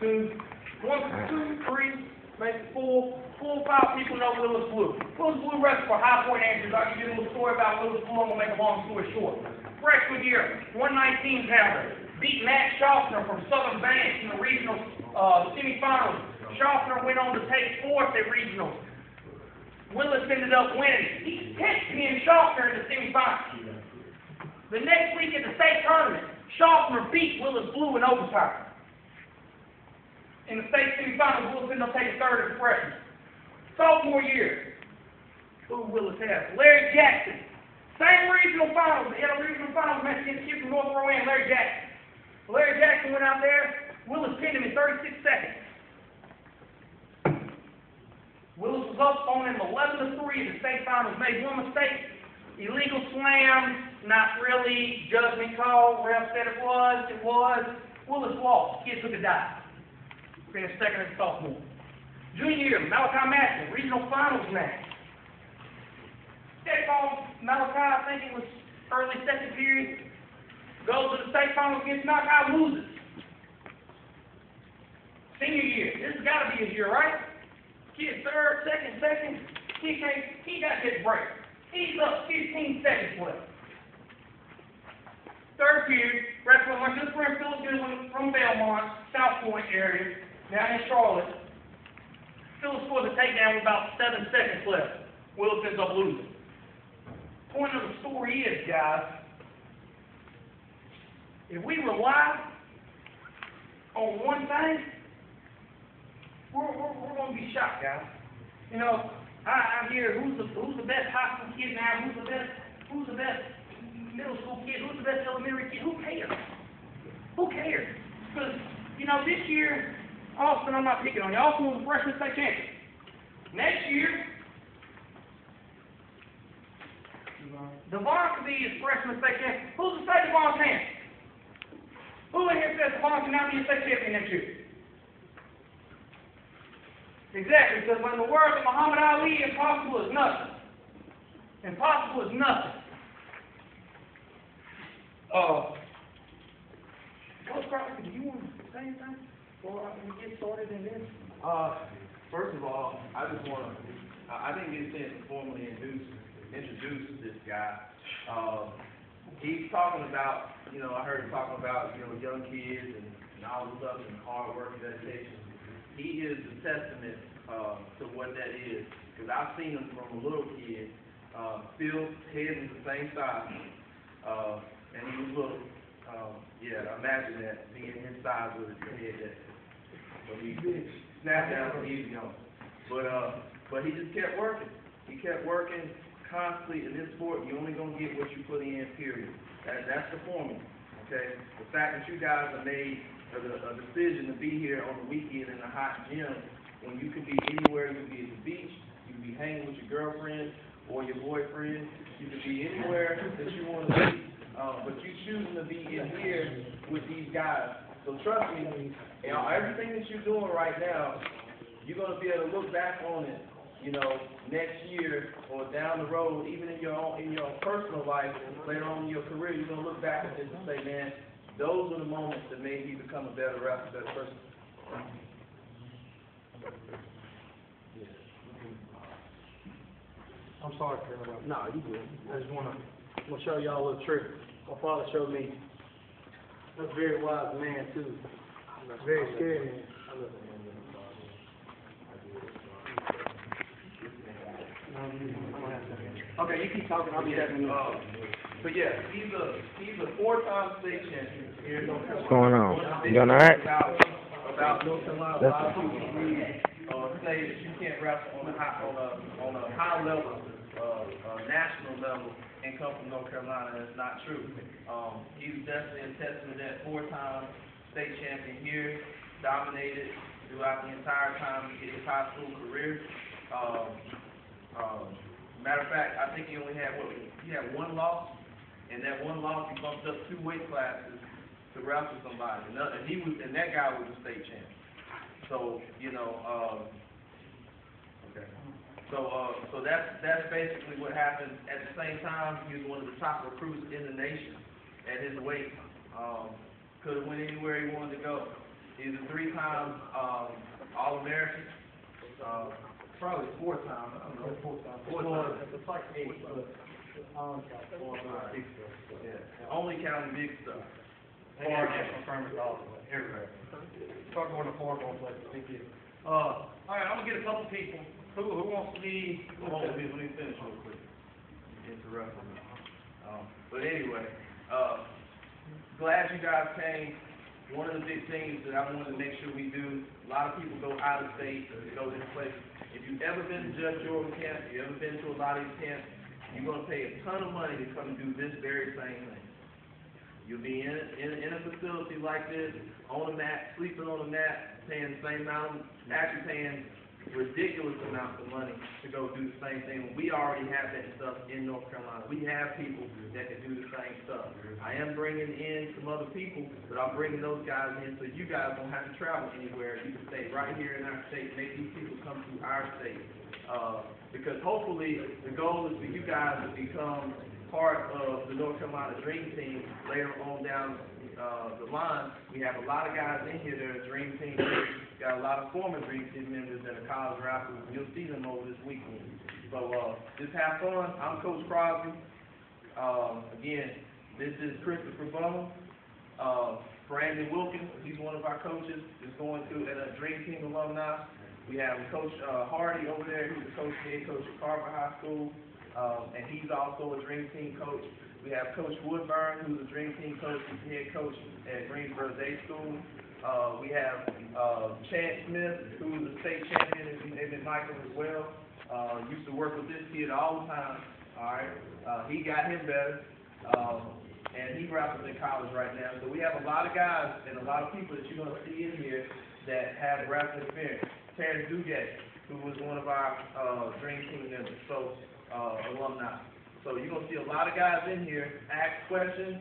2, 1, 2, 3, maybe 4, 4 or 5 people know Willis Blue. Willis Blue wrestles for High Point Andrews. I'll give you a little story about Willis Blue. I'm going to make a long story short. Freshman year, 119 pounder, beat Matt Schaffner from Southern Banks in the regional semifinals. Schaffner went on to take 4th at regionals. Willis ended up winning. He picked me and Schaffner in the semifinals. The next week at the state tournament, Schaffner beat Willis Blue in overtime. In the state semifinals, Willis ended up taking 3rd as a freshman. Sophomore year, who Willis has? Larry Jackson. Same regional finals. They had a regional finals match against kid from North Rowan, Larry Jackson. Larry Jackson went out there. Willis pinned him in 36 seconds. Willis was up on him 11-3 in the state finals. Made one mistake. Illegal slam. Not really. Judgment call. Ref said it was. It was. Willis lost. Kid took a dive. Finished 2nd as a sophomore. Junior year, Malachi Matson, regional finals match. State finals, Malachi, I think it was early 2nd period. Goes to the state finals against Malachi, loses. Senior year, this has got to be his year, right? Kid 3rd, 2nd. He got his break. He's up 15 seconds left. 3rd period, wrestling my good friend Philip Goodwin from Belmont, South Point area, down in Charlotte. Philip scores a takedown with about 7 seconds left. Willis ends up losing. Point of the story is, guys, if we rely on one thing, we're going to be shocked, guys. You know, I hear who's the best high school kid now, who's the best middle school kid, who's the best elementary kid. Who cares? Who cares? Because, you know, this year, Austin, I'm not picking on you. Austin was a freshman state champion. Next year, Devon could be his freshman state champion. Who's to say Devon can't? Who in here says Devon can now be a state champion next year? Exactly, because in the words of Muhammad Ali, impossible is nothing. Impossible is nothing. Coach Crocker, do you want to say anything before we get started in this? First of all, I just want to, I didn't get a chance to formally introduce this guy. He's talking about, you know, I heard him talking about, you know, young kids and all the stuff and hard work and dedication. He is the testament to what that is, because I've seen him from a little kid. Phil's head is the same size, and he was little. Yeah, imagine that, being his size with his head that. But he snapped down from easy on. But he just kept working. He kept working constantly. In this sport, you're only going to get what you put in, period. That's the formula, okay? The fact that you guys have made a decision to be here on the weekend in a hot gym, when you could be anywhere, you could be at the beach, you could be hanging with your girlfriend or your boyfriend, you could be anywhere that you want to be, but you choosing to be in here with these guys. So trust me, you know, everything that you're doing right now, you're going to be able to look back on it, you know, next year or down the road, even in your personal life, later on in your career, you're going to look back at this and say, man, those are the moments that made me become a better wrestler, a better person. I'm sorry for interrupting. No, you good. I just want to show y'all a little trick. My father showed me. That's a very wise man, too. Very scary man. Okay, you keep talking. I'll be back in a minute. But yeah, he's a 4-time state champion here in North Carolina. What's going on? You doing all right? About North Carolina, a lot of people say that you can't wrestle on a high level, national level, and come from North Carolina. That's not true. He's definitely a testament to that 4-time state champion here, dominated throughout the entire time of his high school career. Matter of fact, I think he only had one loss, and that one loss he bumped up 2 weight classes to wrestle somebody, and that guy was a state champion. So you know, okay. So that's basically what happened. At the same time, he was one of the top recruits in the nation at his weight. Could have went anywhere he wanted to go. He's a 3-time All-American. Probably 4-time. I don't know. 4-time. It's like 8, but Yeah. Only counting big stuff. far national tournaments all the way, everywhere. Start going to four going places, big deal. All right, I'm gonna get a couple people. Who wants to be? Hold on, let me finish real quick. You interrupted me. But anyway, glad you guys came. One of the big things that I wanted to make sure we do, a lot of people go out of state, they go different places. If you've ever been to Judge Jordan camp, if you've ever been to a lot of these camps, you're gonna pay a ton of money to come and do this very same thing. You'll be in a facility like this, on a mat, sleeping on a mat, paying the same amount, actually paying ridiculous amounts of money to go do the same thing. We already have that stuff in North Carolina. We have people that can do the same stuff. I am bringing in some other people, but I'm bringing those guys in so you guys don't have to travel anywhere. You can stay right here in our state, make these people come to our state. Because hopefully the goal is for you guys to become part of the North Carolina Dream Team later on down the line. We have a lot of guys in here that are Dream Team members. Got a lot of former Dream Team members that are college rappers. You'll see them over this weekend. So just have fun. I'm Coach Crosby. Again, this is Christopher Bone. Brandon Wilkins, he's one of our coaches, is going through a Dream Team alumni. We have Coach Hardy over there, who's the head coach at Carver High School, and he's also a Dream Team coach. We have Coach Woodburn, who's a Dream Team coach, he's head coach at Greensboro Day School. We have Chad Smith, who's a state champion in Michael as well. Used to work with this kid all the time. All right, he got him better, and he rappers in college right now. So we have a lot of guys and a lot of people that you're going to see in here that have rapping experience. Terrence Dugas, who was one of our Dream Team members, so alumni. So you're going to see a lot of guys in here ask questions.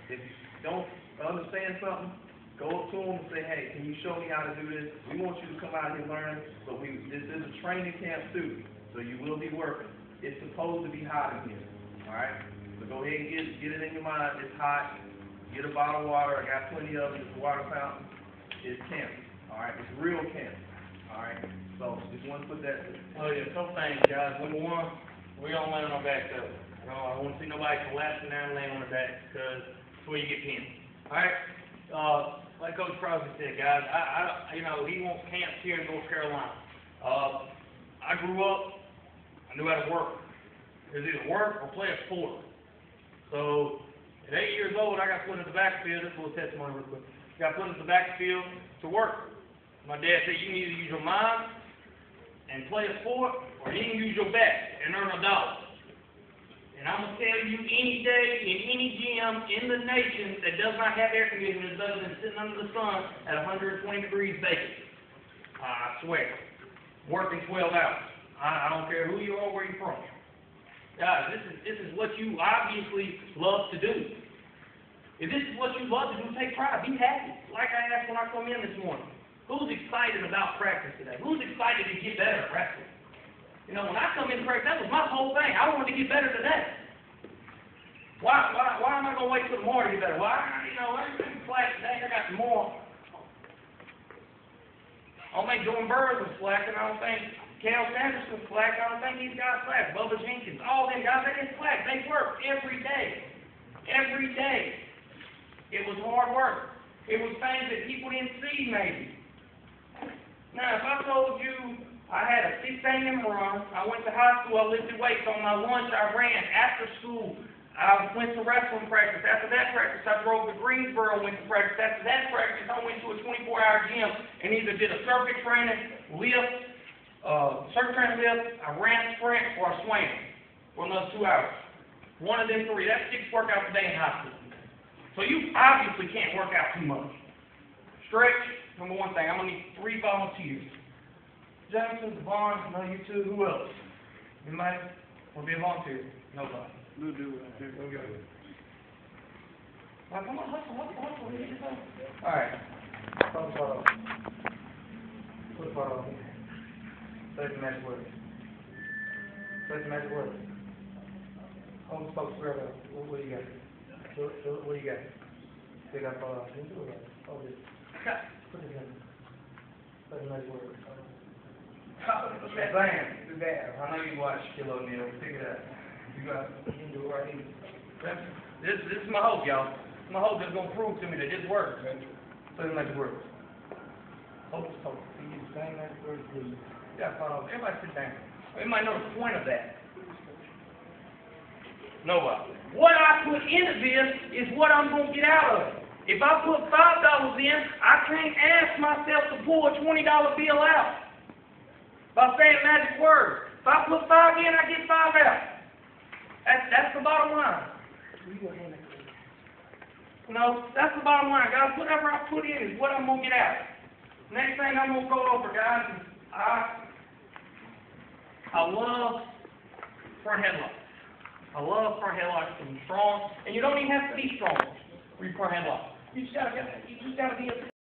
If you don't understand something, go up to them and say, hey, can you show me how to do this? We want you to come out here and learn, but this is a training camp too, so you will be working. It's supposed to be hot in here, all right? So go ahead and get it in your mind. It's hot. Get a bottle of water. I got plenty of it. It's a water fountain. It's camp, all right? It's real camp, all right? So just want to put that. Oh yeah, a couple things, guys. Number one, we don't lay on our back though. I don't want to see nobody collapsing down and laying on their back because that's where you get pinned. All right. Like Coach Crosby said, guys, he wants camps here in North Carolina. I grew up, I knew how to work. It was either work or play a sport. So at 8 years old, I got put in the backfield. This is a little testimony real quick. Got put in the backfield to work. My dad said you can either use your mind and play a sport, or you can use your back and earn $1. And I'm going to tell you, any day, in any gym in the nation that does not have air conditioning is better than sitting under the sun at 120 degrees vacant. I swear. Working 12 hours. I don't care who you are or where you're from. Guys, this is what you obviously love to do. If this is what you love to do, take pride. Be happy. Like I asked when I come in this morning. Who's excited about practice today? Who's excited to get better at wrestling? You know, when I come in practice, that was my whole thing. I wanted to get better today. Why am I going to wait till tomorrow to get better? Why, I'm slack today. I got some more. I don't think Jordan Burroughs was slacking. I don't think Cal Sanders was slacking. I don't think these guys slack. Bubba Jenkins, all them guys, they didn't slack. They worked every day. Every day. It was hard work. It was things that people didn't see, maybe. Now, if I told you I had a 6 a.m. run, I went to high school, I lifted weights. On my lunch, I ran. After school, I went to wrestling practice. After that practice, I drove to Greensboro, went to practice. After that practice, I went to a 24-hour gym and either did a circuit training, lift, I ran sprint, or I swam for another 2 hours. One of them 3. That's 6 workouts a day in high school. So you obviously can't work out too much. Stretch, number one thing. I'm going to need 3 volunteers. Jameson, Devon, no, you two, who else? Anybody want to be a volunteer? Nobody. We'll do it. We'll go. Well, come on, hustle. All right. Put part on. Say the magic word. Say the magic word. Hold the folks forever. What do you got? What do you got? They got part on. Oh, this. Put it in. Put it in that word. Bam. I know you watch Kilo Neal. Pick it up. You got it. You can do it right here. This is my hope, y'all. My hope is gonna prove to me that this works. Put it in like the word. Hope is hope. See, you saying that word, please. You gotta follow. Everybody sit down. Everybody know the point of that. Nobody. What I put into this is what I'm gonna get out of it. If I put $5 in, I can't ask myself to pull a $20 bill out by saying magic words. If I put 5 in, I get 5 out. That's the bottom line. No, that's the bottom line, guys. Whatever I put in is what I'm gonna get out. Next thing I'm gonna go over, guys, is I love front headlights. I love front headlights to be strong, and you don't even have to be strong for your front headlight. You just gotta be a